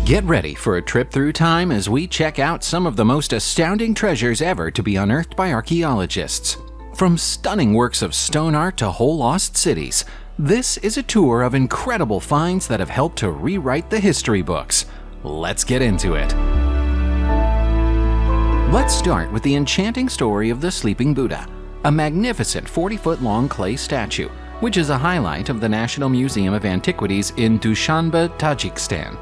Get ready for a trip through time as we check out some of the most astounding treasures ever to be unearthed by archaeologists. From stunning works of stone art to whole lost cities, this is a tour of incredible finds that have helped to rewrite the history books. Let's get into it. Let's start with the enchanting story of the Sleeping Buddha, a magnificent 40-foot-long clay statue, which is a highlight of the National Museum of Antiquities in Dushanbe, Tajikistan.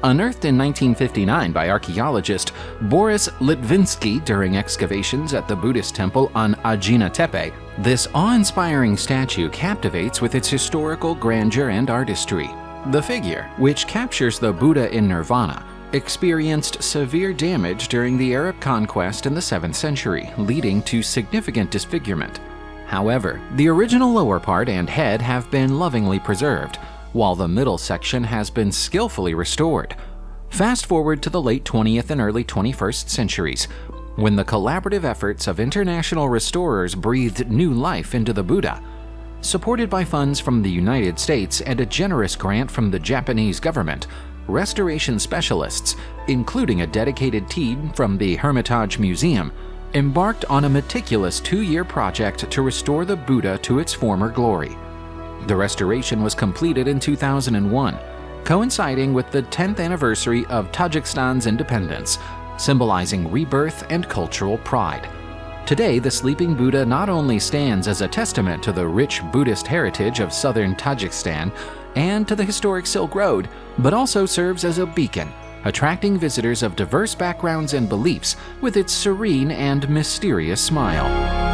Unearthed in 1959 by archaeologist Boris Litvinsky during excavations at the Buddhist temple on Ajina Tepe, this awe-inspiring statue captivates with its historical grandeur and artistry. The figure, which captures the Buddha in nirvana, experienced severe damage during the Arab conquest in the 7th century, leading to significant disfigurement. However, the original lower part and head have been lovingly preserved, while the middle section has been skillfully restored. Fast forward to the late 20th and early 21st centuries, when the collaborative efforts of international restorers breathed new life into the Buddha. Supported by funds from the United States and a generous grant from the Japanese government, restoration specialists, including a dedicated team from the Hermitage Museum, embarked on a meticulous 2-year project to restore the Buddha to its former glory. The restoration was completed in 2001, coinciding with the 10th anniversary of Tajikistan's independence, symbolizing rebirth and cultural pride. Today, the Sleeping Buddha not only stands as a testament to the rich Buddhist heritage of southern Tajikistan and to the historic Silk Road, but also serves as a beacon, attracting visitors of diverse backgrounds and beliefs with its serene and mysterious smile.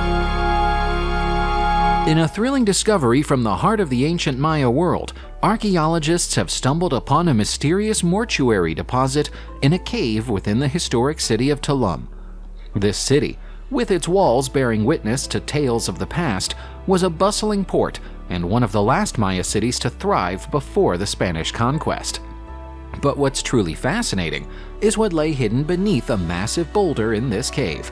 In a thrilling discovery from the heart of the ancient Maya world, archaeologists have stumbled upon a mysterious mortuary deposit in a cave within the historic city of Tulum. This city, with its walls bearing witness to tales of the past, was a bustling port and one of the last Maya cities to thrive before the Spanish conquest. But what's truly fascinating is what lay hidden beneath a massive boulder in this cave.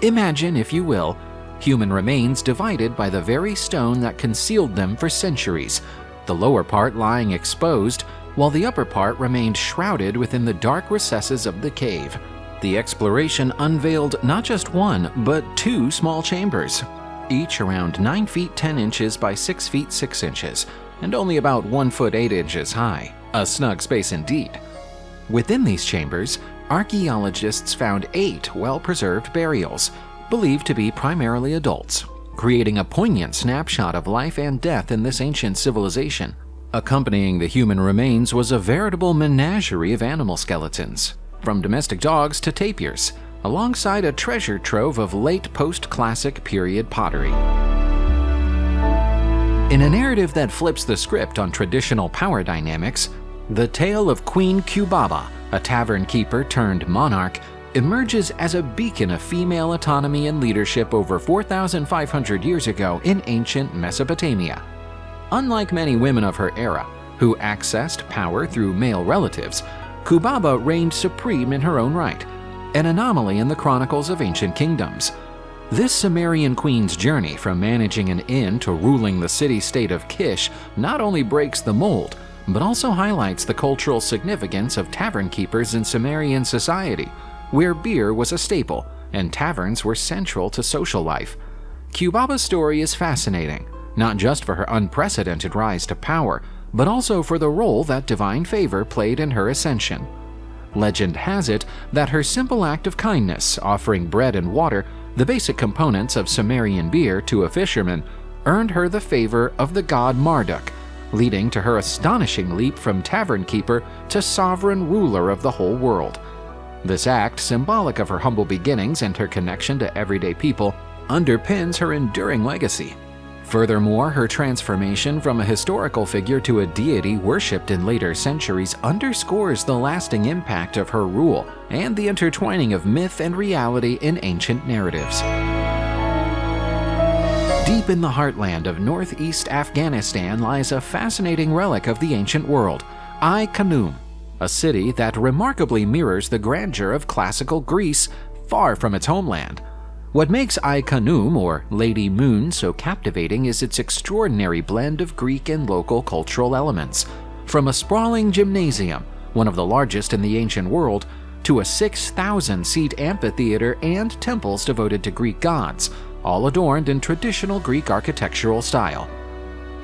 Imagine, if you will, human remains divided by the very stone that concealed them for centuries, the lower part lying exposed, while the upper part remained shrouded within the dark recesses of the cave. The exploration unveiled not just one, but 2 small chambers, each around 9 feet 10 inches by 6 feet 6 inches, and only about 1 foot 8 inches high. A snug space indeed. Within these chambers, archaeologists found 8 well-preserved burials, believed to be primarily adults, creating a poignant snapshot of life and death in this ancient civilization. Accompanying the human remains was a veritable menagerie of animal skeletons, from domestic dogs to tapirs, alongside a treasure trove of late post-classic period pottery. In a narrative that flips the script on traditional power dynamics, the tale of Queen Kubaba, a tavern keeper turned monarch, emerges as a beacon of female autonomy and leadership over 4,500 years ago in ancient Mesopotamia. Unlike many women of her era, who accessed power through male relatives, Kubaba reigned supreme in her own right, an anomaly in the chronicles of ancient kingdoms. This Sumerian queen's journey from managing an inn to ruling the city-state of Kish not only breaks the mold, but also highlights the cultural significance of tavern keepers in Sumerian society, where beer was a staple and taverns were central to social life. Kubaba's story is fascinating, not just for her unprecedented rise to power, but also for the role that divine favor played in her ascension. Legend has it that her simple act of kindness, offering bread and water, the basic components of Sumerian beer, to a fisherman, earned her the favor of the god Marduk, leading to her astonishing leap from tavern keeper to sovereign ruler of the whole world. This act, symbolic of her humble beginnings and her connection to everyday people, underpins her enduring legacy. Furthermore, her transformation from a historical figure to a deity worshipped in later centuries underscores the lasting impact of her rule and the intertwining of myth and reality in ancient narratives. Deep in the heartland of northeast Afghanistan lies a fascinating relic of the ancient world, Ai Khanoum, a city that remarkably mirrors the grandeur of classical Greece far from its homeland. What makes Ai Khanoum, or Lady Moon, so captivating is its extraordinary blend of Greek and local cultural elements. From a sprawling gymnasium, one of the largest in the ancient world, to a 6,000-seat amphitheater and temples devoted to Greek gods, all adorned in traditional Greek architectural style.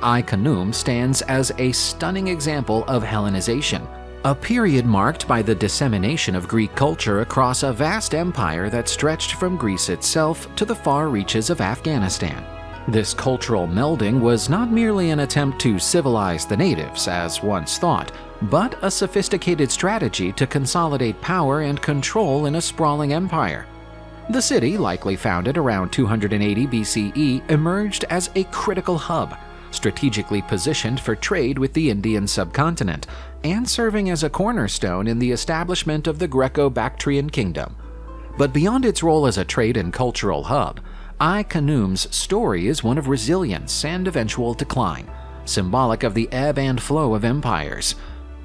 Ai Khanoum stands as a stunning example of Hellenization, a period marked by the dissemination of Greek culture across a vast empire that stretched from Greece itself to the far reaches of Afghanistan. This cultural melding was not merely an attempt to civilize the natives, as once thought, but a sophisticated strategy to consolidate power and control in a sprawling empire. The city, likely founded around 280 BCE, emerged as a critical hub, strategically positioned for trade with the Indian subcontinent, and serving as a cornerstone in the establishment of the Greco-Bactrian kingdom. But beyond its role as a trade and cultural hub, Ai Khanoum's story is one of resilience and eventual decline, symbolic of the ebb and flow of empires.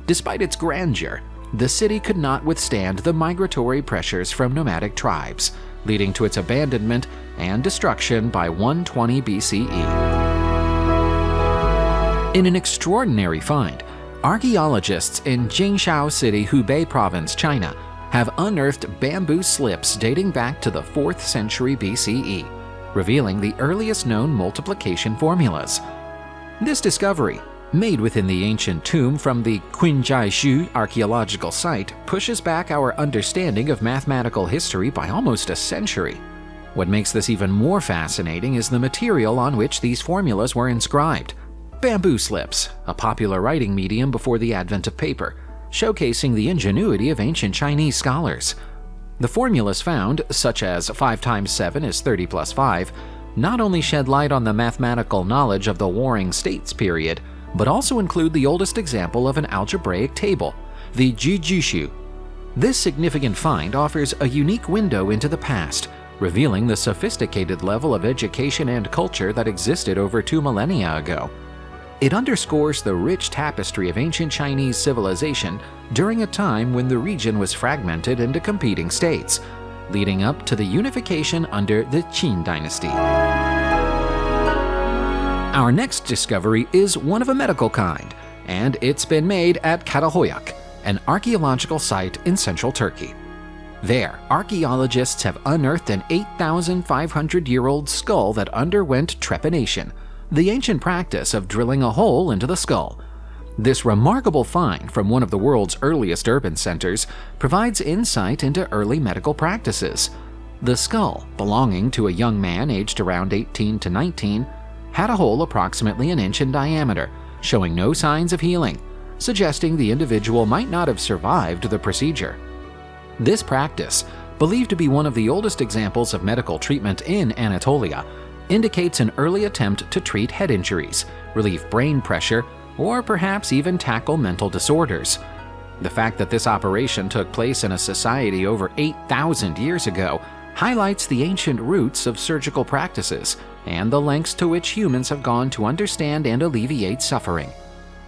Despite its grandeur, the city could not withstand the migratory pressures from nomadic tribes, leading to its abandonment and destruction by 120 BCE. In an extraordinary find, archaeologists in Jingshao City, Hubei Province, China, have unearthed bamboo slips dating back to the 4th century BCE, revealing the earliest known multiplication formulas. This discovery, made within the ancient tomb from the Qinjiaishu archaeological site, pushes back our understanding of mathematical history by almost a century. What makes this even more fascinating is the material on which these formulas were inscribed. Bamboo slips, a popular writing medium before the advent of paper, showcasing the ingenuity of ancient Chinese scholars. The formulas found, such as 5 times 7 is 30 plus 5, not only shed light on the mathematical knowledge of the Warring States period, but also include the oldest example of an algebraic table, the Jijishu. This significant find offers a unique window into the past, revealing the sophisticated level of education and culture that existed over 2 millennia ago. It underscores the rich tapestry of ancient Chinese civilization during a time when the region was fragmented into competing states, leading up to the unification under the Qin dynasty. Our next discovery is one of a medical kind, and it's been made at Katahoyak, an archaeological site in central Turkey. There, archaeologists have unearthed an 8,500-year-old skull that underwent trepanation, the ancient practice of drilling a hole into the skull. This remarkable find from one of the world's earliest urban centers provides insight into early medical practices. The skull, belonging to a young man aged around 18 to 19, had a hole approximately an inch in diameter, showing no signs of healing, suggesting the individual might not have survived the procedure. This practice, believed to be one of the oldest examples of medical treatment in Anatolia, indicates an early attempt to treat head injuries, relieve brain pressure, or perhaps even tackle mental disorders. The fact that this operation took place in a society over 8,000 years ago highlights the ancient roots of surgical practices and the lengths to which humans have gone to understand and alleviate suffering.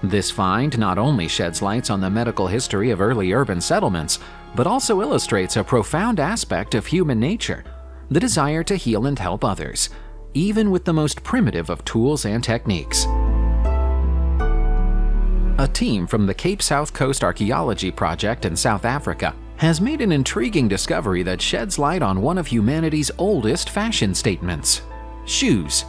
This find not only sheds light on the medical history of early urban settlements, but also illustrates a profound aspect of human nature, the desire to heal and help others, even with the most primitive of tools and techniques. A team from the Cape South Coast Archaeology Project in South Africa has made an intriguing discovery that sheds light on one of humanity's oldest fashion statements: shoes.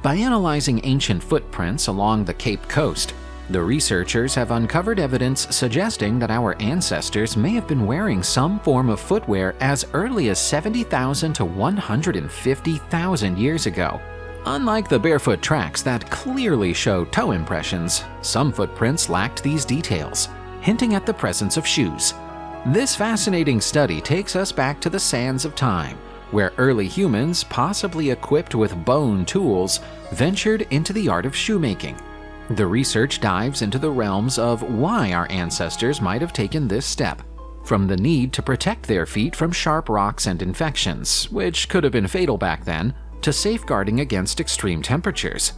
By analyzing ancient footprints along the Cape Coast, the researchers have uncovered evidence suggesting that our ancestors may have been wearing some form of footwear as early as 70,000 to 150,000 years ago. Unlike the barefoot tracks that clearly show toe impressions, some footprints lacked these details, hinting at the presence of shoes. This fascinating study takes us back to the sands of time, where early humans, possibly equipped with bone tools, ventured into the art of shoemaking. The research dives into the realms of why our ancestors might have taken this step, from the need to protect their feet from sharp rocks and infections, which could have been fatal back then, to safeguarding against extreme temperatures.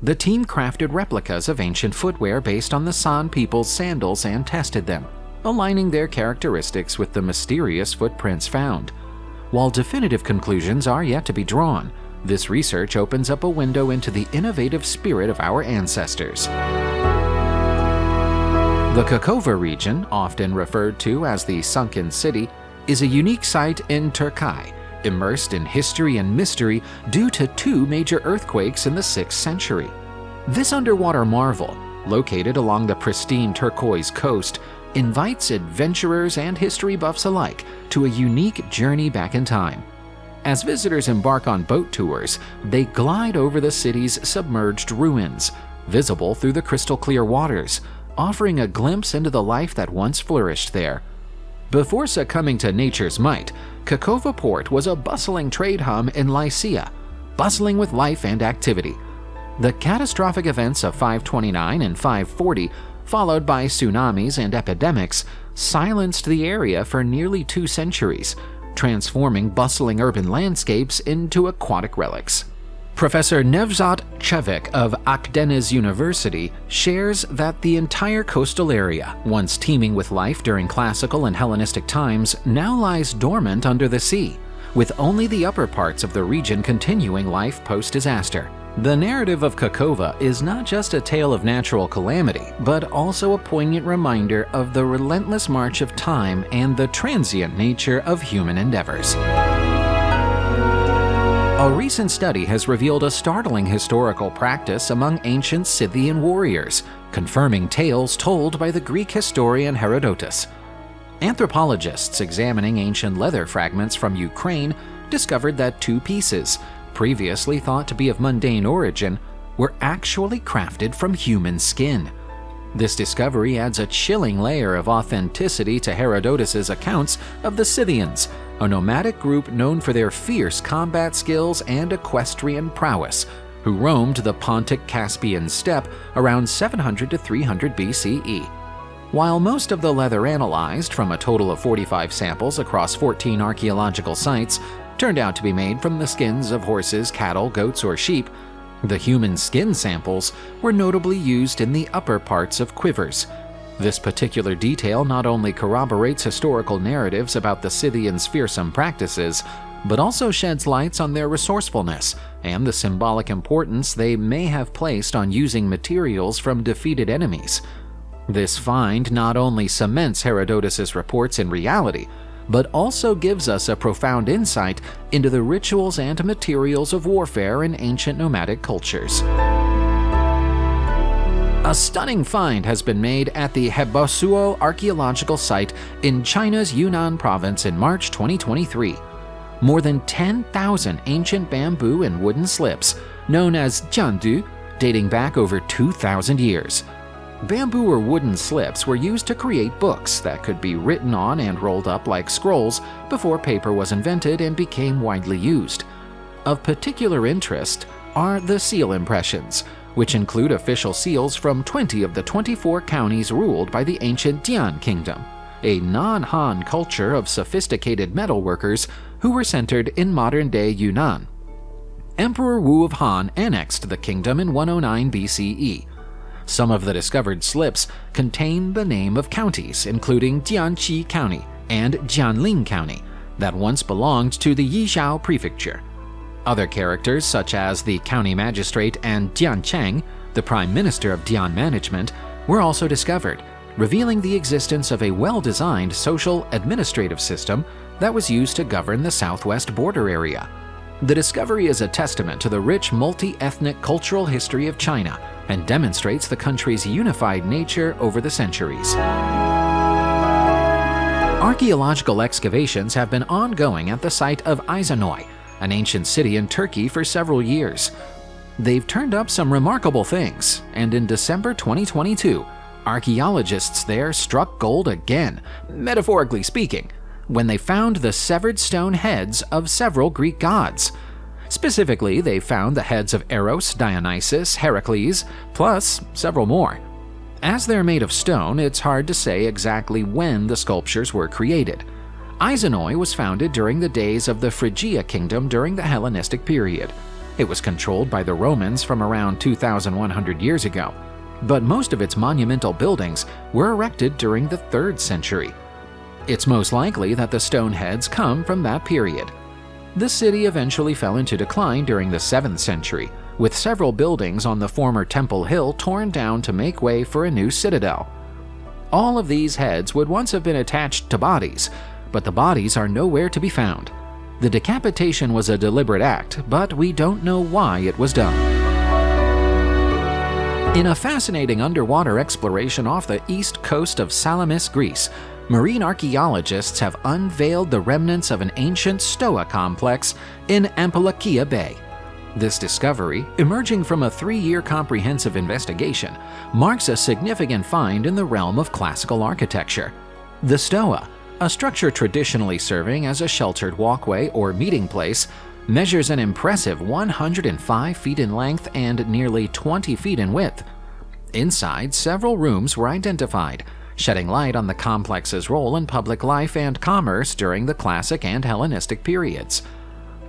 The team crafted replicas of ancient footwear based on the San people's sandals and tested them, aligning their characteristics with the mysterious footprints found. While definitive conclusions are yet to be drawn, this research opens up a window into the innovative spirit of our ancestors. The Kekova region, often referred to as the Sunken City, is a unique site in Turkey, immersed in history and mystery due to two major earthquakes in the 6th century. This underwater marvel, located along the pristine turquoise coast, invites adventurers and history buffs alike to a unique journey back in time. As visitors embark on boat tours, they glide over the city's submerged ruins, visible through the crystal-clear waters, offering a glimpse into the life that once flourished there. Before succumbing to nature's might, Kekova Port was a bustling trade hub in Lycia, bustling with life and activity. The catastrophic events of 529 and 540, followed by tsunamis and epidemics, silenced the area for nearly 2 centuries, transforming bustling urban landscapes into aquatic relics. Professor Nevzat Chevik of Akdeniz University shares that the entire coastal area, once teeming with life during classical and Hellenistic times, now lies dormant under the sea, with only the upper parts of the region continuing life post-disaster. The narrative of Kekova is not just a tale of natural calamity, but also a poignant reminder of the relentless march of time and the transient nature of human endeavors. A recent study has revealed a startling historical practice among ancient Scythian warriors, confirming tales told by the Greek historian Herodotus. Anthropologists examining ancient leather fragments from Ukraine discovered that 2 pieces, previously thought to be of mundane origin, were actually crafted from human skin. This discovery adds a chilling layer of authenticity to Herodotus's accounts of the Scythians, a nomadic group known for their fierce combat skills and equestrian prowess, who roamed the Pontic-Caspian steppe around 700 to 300 BCE. While most of the leather analyzed from a total of 45 samples across 14 archaeological sites turned out to be made from the skins of horses, cattle, goats, or sheep, the human skin samples were notably used in the upper parts of quivers. This particular detail not only corroborates historical narratives about the Scythians' fearsome practices, but also sheds lights on their resourcefulness and the symbolic importance they may have placed on using materials from defeated enemies. This find not only cements Herodotus's reports in reality, but also gives us a profound insight into the rituals and materials of warfare in ancient nomadic cultures. A stunning find has been made at the Hebosuo archaeological site in China's Yunnan province in March 2023. More than 10,000 ancient bamboo and wooden slips, known as jiandu, dating back over 2,000 years. Bamboo or wooden slips were used to create books that could be written on and rolled up like scrolls before paper was invented and became widely used. Of particular interest are the seal impressions, which include official seals from 20 of the 24 counties ruled by the ancient Dian Kingdom, a non-Han culture of sophisticated metalworkers who were centered in modern-day Yunnan. Emperor Wu of Han annexed the kingdom in 109 BCE. Some of the discovered slips contain the name of counties, including Jianqi County and Jianling County, that once belonged to the Yizhao Prefecture. Other characters, such as the county magistrate and Jiancheng, the prime minister of Dian management, were also discovered, revealing the existence of a well-designed social administrative system that was used to govern the southwest border area. The discovery is a testament to the rich multi-ethnic cultural history of China and demonstrates the country's unified nature over the centuries. Archaeological excavations have been ongoing at the site of Ai Khanoum, an ancient city in Turkey, for several years. They've turned up some remarkable things, and in December 2022, archaeologists there struck gold again, metaphorically speaking, when they found the severed stone heads of several Greek gods. Specifically, they found the heads of Eros, Dionysus, Heracles, plus several more. As they're made of stone, it's hard to say exactly when the sculptures were created. Ai Khanoum was founded during the days of the Phrygia kingdom during the Hellenistic period. It was controlled by the Romans from around 2,100 years ago, but most of its monumental buildings were erected during the 3rd century. It's most likely that the stone heads come from that period. The city eventually fell into decline during the 7th century, with several buildings on the former Temple Hill torn down to make way for a new citadel. All of these heads would once have been attached to bodies, but the bodies are nowhere to be found. The decapitation was a deliberate act, but we don't know why it was done. In a fascinating underwater exploration off the east coast of Salamis, Greece, marine archaeologists have unveiled the remnants of an ancient stoa complex in Ampliakia Bay. This discovery, emerging from a 3-year comprehensive investigation, marks a significant find in the realm of classical architecture. The stoa, a structure traditionally serving as a sheltered walkway or meeting place, measures an impressive 105 feet in length and nearly 20 feet in width. Inside, several rooms were identified, shedding light on the complex's role in public life and commerce during the Classic and Hellenistic periods.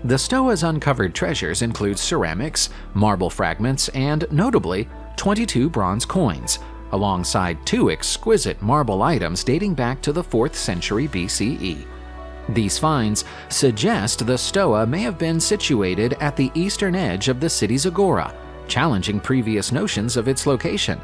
The stoa's uncovered treasures include ceramics, marble fragments, and, notably, 22 bronze coins, alongside 2 exquisite marble items dating back to the 4th century BCE. These finds suggest the stoa may have been situated at the eastern edge of the city's agora, challenging previous notions of its location.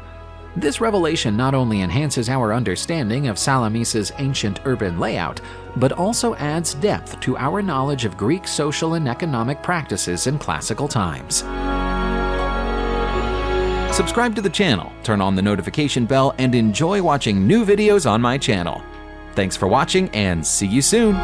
This revelation not only enhances our understanding of Salamis's ancient urban layout, but also adds depth to our knowledge of Greek social and economic practices in classical times. Subscribe to the channel, turn on the notification bell, and enjoy watching new videos on my channel. Thanks for watching, and see you soon!